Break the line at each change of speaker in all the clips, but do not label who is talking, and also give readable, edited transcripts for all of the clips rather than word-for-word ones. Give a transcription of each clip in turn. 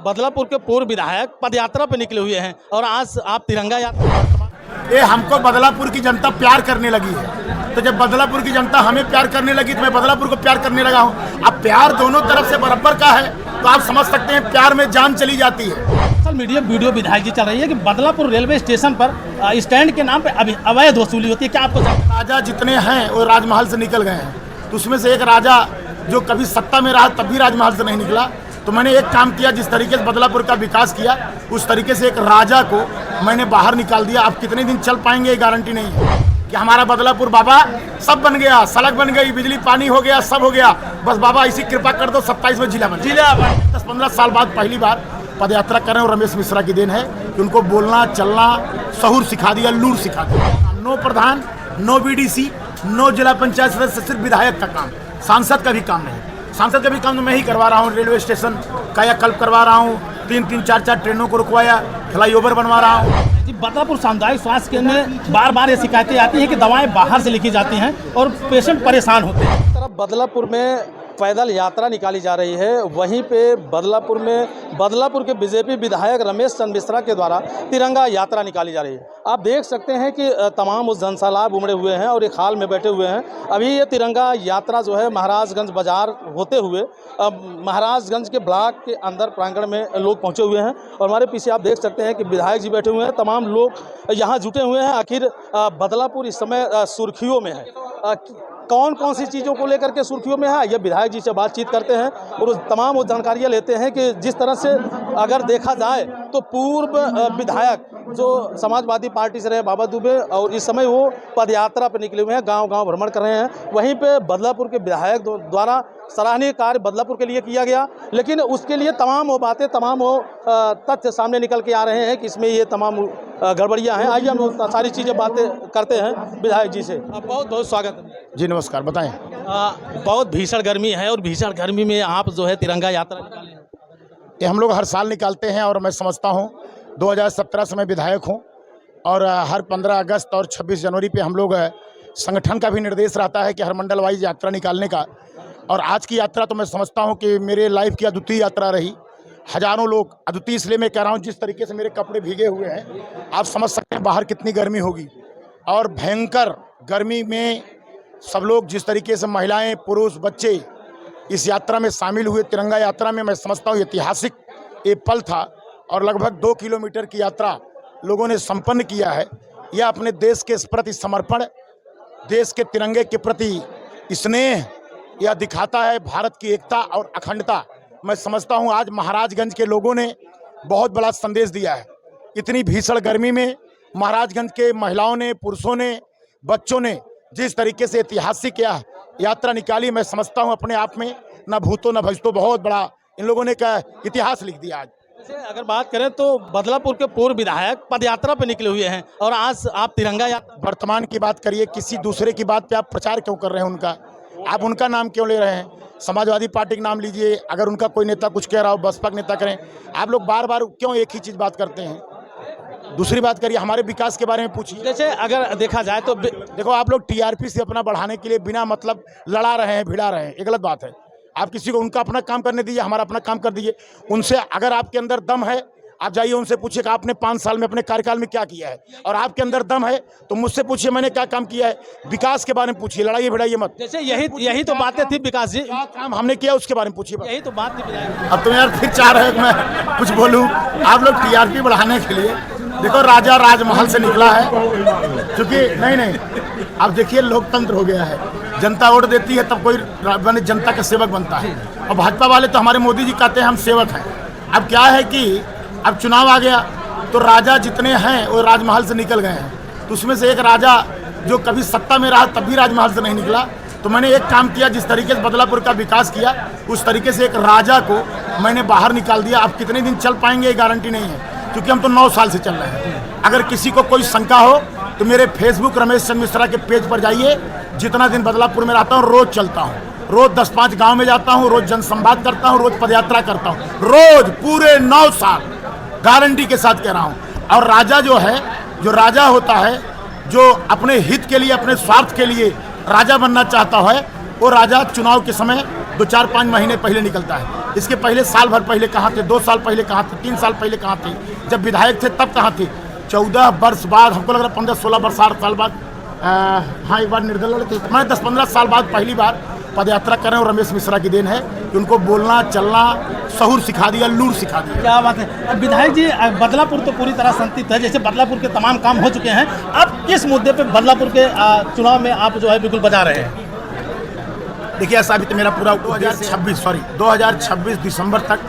बदलापुर के पूर्व विधायक पदयात्रा पे निकले हुए हैं और आज आप तिरंगा यात्रा।
ये हमको बदलापुर की जनता प्यार करने लगी है, तो जब बदलापुर की जनता हमें प्यार करने लगी तो मैं बदलापुर को प्यार करने लगा हूँ। अब प्यार दोनों तरफ से बराबर का है तो आप समझ सकते हैं प्यार में जान चली जाती है।
सोशल मीडिया वीडियो विधायक जी चल रही है कि बदलापुर रेलवे स्टेशन पर स्टैंड के नाम पे अभी अवैध वसूली होती है, क्या आपको
राजा जितने हैं वो राजमहल से निकल गए हैं, तो उसमें से एक राजा जो कभी सत्ता में रहा तब भी राजमहल से नहीं निकला। तो मैंने एक काम किया, जिस तरीके से बदलापुर का विकास किया उस तरीके से एक राजा को मैंने बाहर निकाल दिया। अब कितने दिन चल पाएंगे ये गारंटी नहीं है कि हमारा बदलापुर बाबा सब बन गया, सड़क बन गई, बिजली पानी हो गया, सब हो गया, बस बाबा ऐसी कृपा कर दो 27 में जिला बन। 10-15 साल बाद पहली बार पदयात्रा कर रहे हैं और रमेश मिश्रा की देन है कि उनको बोलना चलना सहूर सिखा दिया, लूर सिखा दिया। नो प्रधान, नो बीडीसी, नो जिला पंचायत सदस्य, सिर्फ विधायक का काम, सांसद का भी काम नहीं। सांसद का भी काम तो मैं ही करवा रहा हूँ। रेलवे स्टेशन कायाकल्प करवा रहा हूँ, 3-3, 4-4 ट्रेनों को रुकवाया, फ्लाईओवर बनवा रहा हूँ।
बदलापुर सामुदायिक स्वास्थ्य केंद्र में बार बार ये शिकायतें आती हैं कि दवाएं बाहर से लिखी जाती हैं और पेशेंट परेशान होते हैं। इस तरफ बदलापुर में पैदल यात्रा निकाली जा रही है, वहीं पे बदलापुर के बीजेपी विधायक रमेश चंद्र मिश्रा के द्वारा तिरंगा यात्रा निकाली जा रही है। आप देख सकते हैं कि तमाम उस जनसैलाब उमड़े हुए हैं और एक हाल में बैठे हुए हैं। अभी ये तिरंगा यात्रा जो है महाराजगंज बाजार होते हुए महाराजगंज के ब्लॉक के अंदर प्रांगण में लोग पहुंचे हुए हैं और हमारे पीछे आप देख सकते हैं कि विधायक जी बैठे हुए हैं, तमाम लोग यहाँ जुटे हुए हैं। आखिर बदलापुर इस समय सुर्खियों में है, कौन कौन सी चीज़ों को लेकर के सुर्खियों में है, ये विधायक जी से बातचीत करते हैं और तमाम वो जानकारियाँ लेते हैं कि जिस तरह से अगर देखा जाए तो पूर्व विधायक जो समाजवादी पार्टी से रहे बाबा दुबे और इस समय वो पदयात्रा पर निकले हुए हैं, गांव-गांव भ्रमण कर रहे हैं। वहीं पे बदलापुर के विधायक द्वारा सराहनीय कार्य बदलापुर के लिए किया गया, लेकिन उसके लिए तमाम वो बातें, तमाम वो तथ्य सामने निकल के आ रहे हैं कि इसमें ये तमाम गड़बड़ियाँ हैं। आइए हम सारी चीज़ें बातें करते हैं विधायक जी से। बहुत बहुत स्वागत है
जी। नमस्कार, बताएं।
बहुत भीषण गर्मी है और भीषण गर्मी में आप जो है तिरंगा यात्रा निकाले हैं।
ये हम लोग हर साल निकालते हैं और मैं समझता हूँ 2017 से मैं विधायक हूँ और हर 15 अगस्त और 26 जनवरी पे हम लोग संगठन का भी निर्देश रहता है कि हर मंडल वाइज यात्रा निकालने का। और आज की यात्रा तो मैं समझता हूँ कि मेरे लाइफ की अद्वितीय यात्रा रही। हजारों लोग, अद्वितीय इसलिए मैं कह रहा हूँ जिस तरीके से मेरे कपड़े भीगे हुए हैं, आप समझ सकते हैं बाहर कितनी गर्मी होगी। और भयंकर गर्मी में सब लोग जिस तरीके से महिलाएं, पुरुष, बच्चे इस यात्रा में शामिल हुए, तिरंगा यात्रा में, मैं समझता हूँ ऐतिहासिक ये पल था। और लगभग 2 किलोमीटर की यात्रा लोगों ने संपन्न किया है। यह अपने देश के प्रति समर्पण, देश के तिरंगे के प्रति स्नेह यह दिखाता है, भारत की एकता और अखंडता। मैं समझता हूँ आज महाराजगंज के लोगों ने बहुत बड़ा संदेश दिया है। इतनी भीषण गर्मी में महाराजगंज के महिलाओं ने, पुरुषों ने, बच्चों ने जिस तरीके से ऐतिहासिक यात्रा निकाली, मैं समझता हूँ अपने आप में न भूतो न भविष्यो बहुत बड़ा इन लोगों ने का इतिहास लिख दिया। आज
अगर बात करें तो बदलापुर के पूर्व विधायक पदयात्रा पे निकले हुए हैं और आज आप तिरंगा यात्रा।
वर्तमान की बात करिए, किसी दूसरे की बात पे आप प्रचार क्यों कर रहे हैं? उनका आप उनका नाम क्यों ले रहे हैं? समाजवादी पार्टी का नाम लीजिए, अगर उनका कोई नेता कुछ कह रहा हो, बसपा का नेता करें। आप लोग बार बार क्यों एक ही चीज़ बात करते हैं? दूसरी बात करिए, हमारे विकास के बारे में पूछिए।
जैसे अगर देखा जाए तो
देखो, आप लोग टीआरपी से अपना बढ़ाने के लिए बिना मतलब लड़ा रहे हैं, भिड़ा रहे हैं, ये गलत बात है। आप किसी को उनका अपना काम करने दीजिए, हमारा अपना काम कर दीजिए। उनसे अगर आपके अंदर दम है, आप जाइए उनसे पूछिए कि आपने 5 साल में अपने कार्यकाल में क्या किया है, और आपके अंदर दम है तो मुझसे पूछिए मैंने क्या काम किया है। विकास के बारे में पूछिए, लड़ाइए भिड़ाइए मत।
जैसे यही तो बातें थी विकास जी,
क्या काम हमने किया उसके बारे में पूछिए।
यही तो बात थी।
अब तो यार फिर चाह रहे हैं मैं कुछ बोलूँ। आप लोग टीआरपी बढ़ाने के लिए, देखो राजा राजमहल से निकला है, क्योंकि नहीं अब देखिए लोकतंत्र हो गया है, जनता वोट देती है तब कोई बने जनता का सेवक बनता है। और भाजपा वाले तो हमारे मोदी जी कहते हैं हम सेवक हैं। अब क्या है कि अब चुनाव आ गया तो राजा जितने हैं वो राजमहल से निकल गए हैं, तो उसमें से एक राजा जो कभी सत्ता में रहा तब भी राजमहल से नहीं निकला। तो मैंने एक काम किया, जिस तरीके से बदलापुर का विकास किया उस तरीके से एक राजा को मैंने बाहर निकाल दिया। अब कितने दिन चल पाएंगे ये गारंटी नहीं है, क्योंकि हम तो 9 साल से चल रहे हैं। अगर किसी को कोई शंका हो तो मेरे फेसबुक रमेश चंद्र मिश्रा के पेज पर जाइए। जितना दिन बदलापुर में रहता हूँ रोज चलता हूँ, रोज 10-5 गांव में जाता हूँ, रोज जनसंवाद करता हूँ, रोज पदयात्रा करता हूँ, रोज पूरे 9 साल गारंटी के साथ कह रहा हूँ। और राजा जो है, जो राजा होता है, जो अपने हित के लिए, अपने स्वार्थ के लिए राजा बनना चाहता है, वो राजा चुनाव के समय 2-4-5 महीने पहले निकलता है। इसके पहले साल भर पहले कहाँ थे, 2 साल पहले कहाँ थे, 3 साल पहले कहाँ थे, जब विधायक थे तब कहाँ थे। 14 वर्ष बाद, हमको लग रहा 15-16 वर्ष साल बाद, हाँ एक बार निर्दल थे, मैं 10-15 साल बाद पहली बार पद यात्रा कर रहे हैं। और रमेश मिश्रा की देन है कि उनको बोलना चलना सहूर सिखा दिया, लूर सिखा दिया।
क्या बात है। विधायक जी, बदलापुर तो पूरी तरह संतृप्त है, जैसे बदलापुर के तमाम काम हो चुके हैं, अब किस मुद्दे पे बदलापुर के चुनाव में आप जो है बिल्कुल बजा रहे हैं?
देखिए, ऐसा अभी तो मेरा पूरा 2026 दिसंबर तक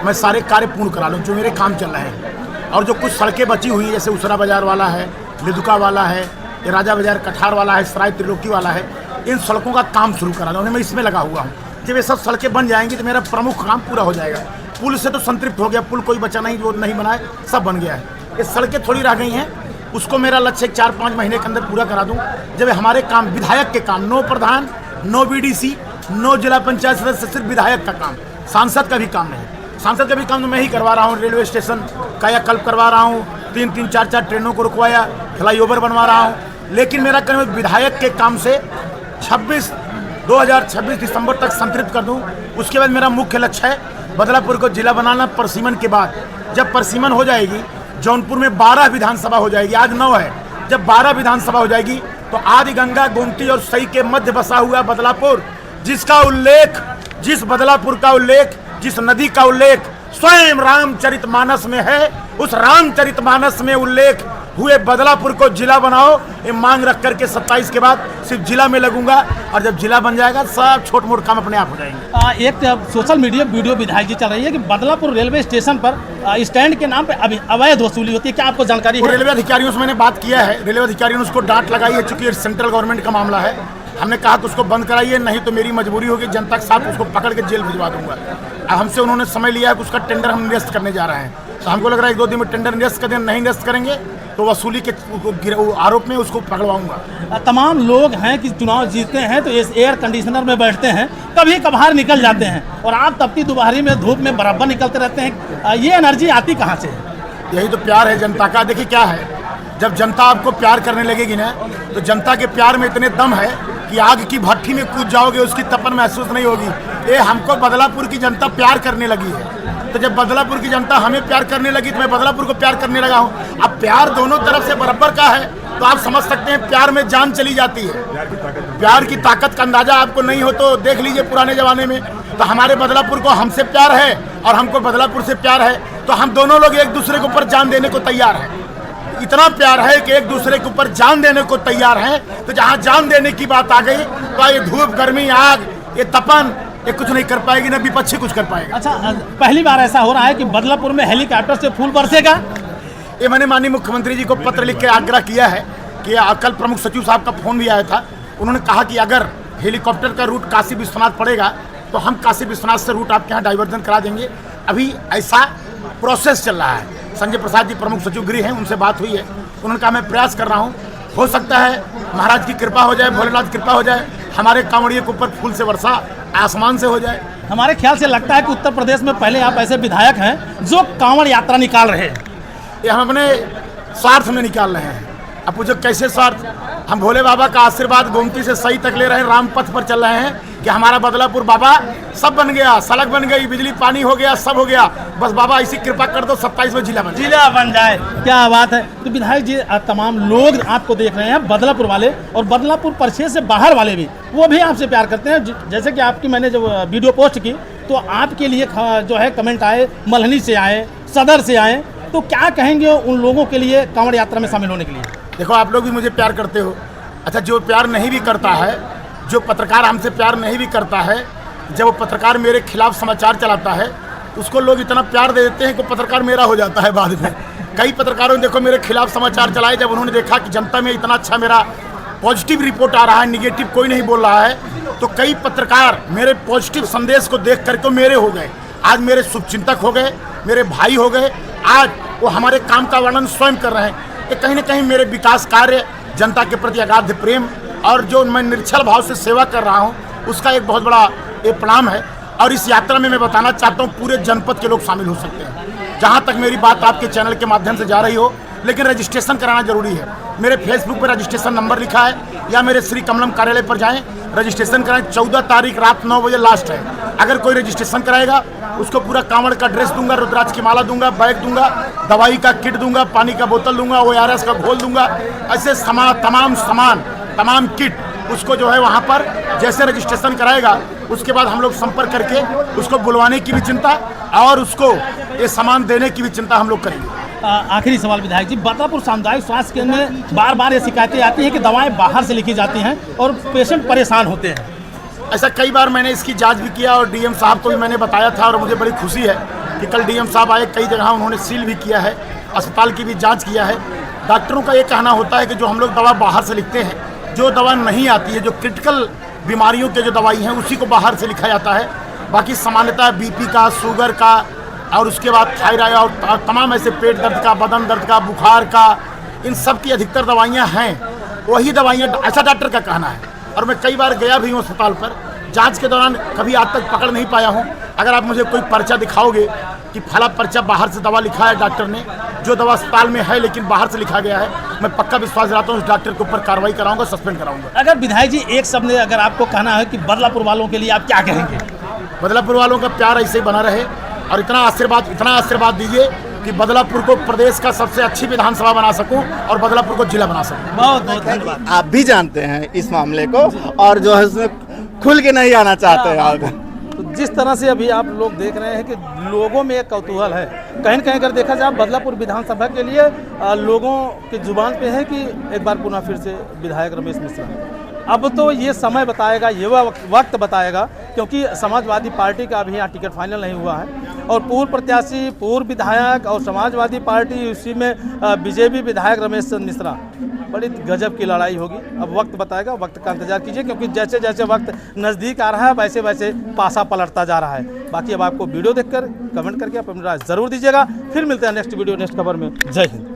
मैं सारे कार्य पूर्ण करा लूँ जो मेरे काम चल रहे हैं। और जो कुछ सड़कें बची हुई हैं, जैसे उसरा बाजार वाला है, लिदुका वाला है, ये राजा बाजार कठार वाला है, सराय त्रिलोकी वाला है, इन सड़कों का काम शुरू करा दूँ। मैं इसमें लगा हुआ हूँ। जब ये सब सड़कें बन जाएंगी तो मेरा प्रमुख काम पूरा हो जाएगा। पुल से तो संतृप्त हो गया, पुल कोई बचा नहीं जो नहीं बनाए, सब बन गया है। ये सड़कें थोड़ी रह गई हैं, उसको मेरा लक्ष्य 4-5 महीने के अंदर पूरा करा दूँ। जब हमारे काम, विधायक के काम, नो प्रधान, नो बीडीसी, नो जिला पंचायत सदस्य, सिर्फ विधायक का काम, सांसद का भी काम नहीं। सांसद का भी काम तो मैं ही करवा रहा हूँ। रेलवे स्टेशन कायाकल्प करवा रहा हूँ, 3-3, 4-4 ट्रेनों को रुकवाया, फ्लाईओवर बनवा रहा हूँ। लेकिन मेरा काम विधायक के काम से 2026 दिसंबर तक संतृप्त कर दूं। उसके बाद मेरा मुख्य लक्ष्य है बदलापुर को जिला बनाना। परसीमन के बाद, जब परसीमन हो जाएगी, जौनपुर में 12 विधानसभा हो जाएगी, आज 9 है। जब 12 विधानसभा हो जाएगी तो आदि गंगा, गोमती और सई के मध्य बसा हुआ बदलापुर, जिसका उल्लेख, जिस बदलापुर का उल्लेख, जिस नदी का उल्लेख स्वयं रामचरितमानस में है, उस रामचरितमानस में उल्लेख हुए बदलापुर को जिला बनाओ। ये मांग रख करके 27 के बाद सिर्फ जिला में लगूंगा। और जब जिला बन जाएगा सब छोट मोट काम अपने आप हो जाएंगे।
एक सोशल मीडिया वीडियो विधायक जी चल रही है कि बदलापुर रेलवे स्टेशन पर स्टैंड के नाम पे अभी अवैध वसूली होती है, क्या आपको जानकारी है?
रेलवे अधिकारियों से मैंने बात किया है, रेलवे अधिकारियों ने उसको डांट लगाई है, चूंकि सेंट्रल गवर्नमेंट का मामला है। हमने कहा कि उसको बंद कराइए, नहीं तो मेरी मजबूरी होगी, जनता के साथ उसको पकड़ के जेल भिजवा दूंगा। हमसे उन्होंने समय लिया है कि उसका टेंडर हम निरस्त करने जा रहे हैं। तो हमको लग रहा है 1-2 दिन में टेंडर निरस्त कर दें, नहीं निरस्त करेंगे तो वसूली के आरोप में उसको पकड़वाऊंगा।
तमाम लोग हैं कि चुनाव जीतते हैं तो इस एयर कंडीशनर में बैठते हैं, कभी कभार निकल जाते हैं, और आप तपती दोपहरी में धूप में बराबर निकलते रहते हैं। ये एनर्जी आती कहाँ से?
यही तो प्यार है जनता का। देखिए क्या है, जब जनता आपको प्यार करने लगेगी ना, तो जनता के प्यार में इतने दम है कि आग की भट्ठी में कूद जाओगे, उसकी तपन महसूस नहीं होगी। ये हमको बदलापुर की जनता प्यार करने लगी है। तो जब बदलापुर की जनता हमें प्यार करने लगी तो मैं बदलापुर को प्यार करने लगा हूँ। अब प्यार दोनों तरफ से बराबर का है तो आप समझ सकते हैं प्यार में जान चली जाती है। प्यार की ताकत का अंदाजा आपको नहीं हो तो देख लीजिए पुराने जमाने में। तो हमारे बदलापुर को हमसे प्यार है और हमको बदलापुर से प्यार है, तो हम दोनों लोग एक दूसरे के ऊपर जान देने को तैयार हैं। इतना प्यार है कि एक दूसरे के ऊपर जान देने को तैयार हैं। तो जहाँ जान देने की बात आ गई तो ये धूप, गर्मी, आग, ये तपन, ये कुछ नहीं कर पाएगी, ना विपक्षी कुछ कर पाएगा।
अच्छा, पहली बार ऐसा हो रहा है कि बदलापुर में हेलीकॉप्टर से फूल बरसेगा?
ये मैंने माननीय मुख्यमंत्री जी को पत्र लिख के आग्रह किया है कि कल प्रमुख सचिव साहब का फोन भी आया था। उन्होंने कहा कि अगर हेलीकॉप्टर का रूट काशी विश्वनाथ पड़ेगा तो हम काशी विश्वनाथ से रूट आपके यहाँ डाइवर्जन करा देंगे। अभी ऐसा प्रोसेस चल रहा है। संजय प्रसाद जी प्रमुख सचिव गृह हैं, उनसे बात हुई है। उन्होंने कहा मैं प्रयास कर रहा हूँ, हो सकता है महाराज की कृपा हो जाए, भोलेनाथ की कृपा हो जाए, हमारे कांवड़ियों के ऊपर फूल से वर्षा आसमान से हो जाए।
हमारे ख्याल से लगता है कि उत्तर प्रदेश में पहले आप ऐसे विधायक हैं जो कांवड़ यात्रा निकाल रहे हैं।
ये हम अपने स्वार्थ में निकाल रहे हैं। अब पूछो कैसे स्वार्थ? हम भोले बाबा का आशीर्वाद गोमती से सही तक ले रहे हैं, राम पथ पर चल रहे हैं कि हमारा बदलापुर बाबा सब बन गया, सड़क बन गई, बिजली पानी हो गया, सब हो गया। बस बाबा ऐसी कृपा कर दो 27 में जिला बन
जाए। क्या बात है। तो विधायक जी, तमाम लोग आपको देख रहे हैं, बदलापुर वाले और बदलापुर परिक्षेत्र से बाहर वाले भी, वो भी आपसे प्यार करते हैं। जैसे कि आपकी मैंने जब वीडियो पोस्ट की तो आपके लिए जो है कमेंट आए, मल्हनी से आए, सदर से आए, तो क्या कहेंगे उन लोगों के लिए कांवड़ यात्रा में शामिल होने के लिए?
देखो, आप लोग भी मुझे प्यार करते हो। अच्छा, जो प्यार नहीं भी करता है, जो पत्रकार हमसे प्यार नहीं भी करता है, जब वो पत्रकार मेरे खिलाफ समाचार चलाता है उसको लोग इतना प्यार दे देते हैं कि पत्रकार मेरा हो जाता है बाद में। कई पत्रकारों ने देखो मेरे खिलाफ समाचार चलाए, जब उन्होंने देखा कि जनता में इतना अच्छा मेरा पॉजिटिव रिपोर्ट आ रहा है, निगेटिव कोई नहीं बोल रहा है, तो कई पत्रकार मेरे पॉजिटिव संदेश को देख करके मेरे हो गए। आज मेरे शुभचिंतक हो गए, मेरे भाई हो गए। आज वो हमारे काम का वर्णन स्वयं कर रहे हैं। ये कहीं ना कहीं मेरे विकास कार्य, जनता के प्रति अगाध प्रेम और जो मैं निश्चल भाव से सेवा कर रहा हूँ उसका एक बहुत बड़ा ये प्रणाम है। और इस यात्रा में मैं बताना चाहता हूँ पूरे जनपद के लोग शामिल हो सकते हैं। जहाँ तक मेरी बात आपके चैनल के माध्यम से जा रही हो, लेकिन रजिस्ट्रेशन कराना जरूरी है। मेरे फेसबुक पर रजिस्ट्रेशन नंबर लिखा है, या मेरे श्री कमलम कार्यालय पर जाएं, रजिस्ट्रेशन कराएं। 14 तारीख रात 9 बजे लास्ट है। अगर कोई रजिस्ट्रेशन कराएगा उसको पूरा कांवड़ का ड्रेस दूंगा, रुद्राक्ष की माला दूंगा, बैग दूंगा, दवाई का किट दूंगा, पानी का बोतल दूंगा, ORS का घोल दूंगा। ऐसे तमाम किट उसको जो है वहाँ पर जैसे रजिस्ट्रेशन कराएगा उसके बाद हम लोग संपर्क करके उसको बुलवाने की भी चिंता और उसको ये सामान देने की भी चिंता हम लोग करेंगे।
आखिरी सवाल विधायक जी, बदलापुर सामुदायिक स्वास्थ्य केंद्र में बार बार ये शिकायतें आती हैं कि दवाएं बाहर से लिखी जाती हैं और पेशेंट परेशान होते हैं।
ऐसा कई बार मैंने इसकी जांच भी किया और DM साहब को भी मैंने बताया था और मुझे बड़ी खुशी है कि कल DM साहब आए, कई जगह उन्होंने सील भी किया है, अस्पताल की भी जांच किया है। डॉक्टरों का ये कहना होता है कि जो हम लोग दवा बाहर से लिखते हैं, जो दवा नहीं आती है, जो क्रिटिकल बीमारियों के जो दवाई हैं उसी को बाहर से लिखा जाता है। बाकी सामान्यतः BP का, शुगर का और उसके बाद थायराइड और तमाम ऐसे पेट दर्द का, बदन दर्द का, बुखार का, इन सब की अधिकतर दवाइयाँ हैं, वही दवाइयाँ, ऐसा डॉक्टर का कहना है। और मैं कई बार गया भी हूँ अस्पताल पर, जांच के दौरान कभी आज तक पकड़ नहीं पाया हूँ। अगर आप मुझे कोई पर्चा दिखाओगे कि फला पर्चा बाहर से दवा लिखा है डॉक्टर ने, जो दवा अस्पताल में है लेकिन बाहर से लिखा गया है, मैं पक्का विश्वास दिलाता हूँ उस डॉक्टर के ऊपर कार्रवाई कराऊंगा, सस्पेंड कराऊंगा।
अगर विधायक जी एक शब्द में अगर आपको कहना है कि बदलापुर वालों के लिए आप क्या कहेंगे?
बदलापुर वालों का प्यार ऐसे ही बना रहे और इतना आशीर्वाद दीजिए कि बदलापुर को प्रदेश का सबसे अच्छी विधानसभा बना सकूं और बदलापुर को जिला बना सकूं।
बहुत बहुत धन्यवाद।
आप भी जानते हैं इस मामले को और जो है उसमें खुल के नहीं आना चाहते हैं आप।
तो जिस तरह से अभी आप लोग देख रहे हैं कि लोगों में एक कौतूहल है, कहीं न कहीं अगर देखा जाए बदलापुर विधानसभा के लिए लोगों की जुबान पे है कि एक बार पुनः फिर से विधायक रमेश मिश्रा। अब तो ये समय बताएगा, ये वक्त बताएगा, क्योंकि समाजवादी पार्टी का अभी यहाँ टिकट फाइनल नहीं हुआ है और पूर्व प्रत्याशी, पूर्व विधायक और समाजवादी पार्टी, उसी में BJP विधायक रमेश मिश्रा, बड़ी गजब की लड़ाई होगी। अब वक्त बताएगा, वक्त का इंतजार कीजिए, क्योंकि जैसे जैसे वक्त नज़दीक आ रहा है वैसे वैसे पासा पलटता जा रहा है। बाकी अब आपको वीडियो देखकर कमेंट करके आप अपनी राय ज़रूर दीजिएगा। फिर मिलते हैं नेक्स्ट वीडियो, नेक्स्ट खबर में। जय हिंद।